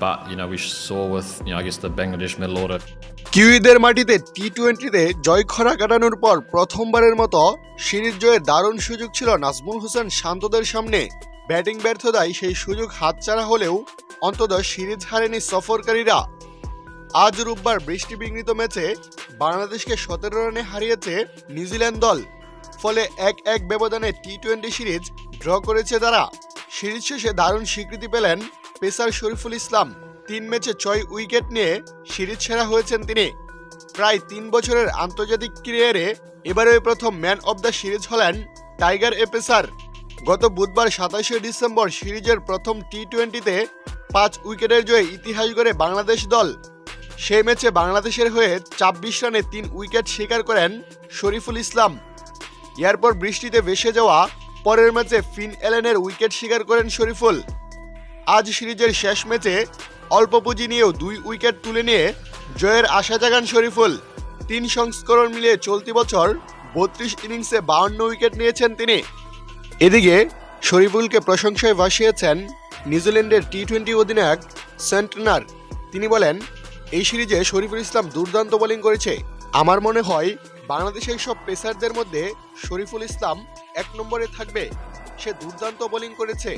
But we saw with I guess the Bangladesh middle order. কিউইদের মাটিতে টি-20তে জয়ক্ষরা কাটানোর পর প্রথমবারের মতো সিরিজ জয়ের দারুণ সুযোগ ছিল নাজমুল হোসেন শান্তদের সামনে। ব্যাটিং ব্যর্থতায় সেই সুযোগ হাতছাড়া হলেও অন্তত সিরিজ হারেনি সফরকারীরা। আজ রোববার বৃষ্টিবিঘ্নিত ম্যাচে বাংলাদেশকে 17 রানে হারিয়েছে নিউজিল্যান্ড দল। ফলে 1-1 ব্যবধানে টি-20 সিরিজ ড্র করেছে তারা। সিরিজ শেষে দারুণ স্বীকৃতি পেলেন পেসার শরীফুল ইসলাম। 3 ম্যাচে 6 উইকেট নিয়ে সিরিজ সেরা হয়েছেন তিনি। প্রায় 3 বছরের আন্তর্জাতিক ক্যারিয়ারে এবারই প্রথম ম্যান অব দ্য সিরিজ হলেন টাইগার এ পেসার। গত বুধবার 27শে ডিসেম্বর সিরিজের প্রথম টি-20তে 5 উইকেটের জয়ে ইতিহাস গড়ে বাংলাদেশ দল। সেই ম্যাচে বাংলাদেশের হয়ে 26 রানে 3 উইকেট শিকার করেন শরীফুল ইসলাম। এরপর বৃষ্টিতে ভেসে যাওয়া পরের ম্যাচে ফিন এলেনের উইকেট শিকার করেন শরীফুল। আজ সিরিজের শেষ ম্যাচে অল্প পুঁজি নিয়েও 2 উইকেট তুলে নিয়ে জয়ের আশা জাগান শরীফুল। 3 সংস্করণ মিলিয়ে চলতি বছর 32 ইনিংসে 52 উইকেট নিয়েছেন তিনি। এদিকে শরীফুলকে প্রশংসায় ভাসিয়েছেন নিউজিল্যান্ডের টি-20 অধিনায়ক সেন্টনার। তিনি বলেন, এই সিরিজে শরীফুল ইসলাম দুর্দান্ত বোলিং করেছে। আমার মনে হয় বাংলাদেশের সব পেসারদের মধ্যে শরীফুল ইসলাম 1 নম্বরে থাকবে। সে দুর্দান্ত বোলিং করেছে।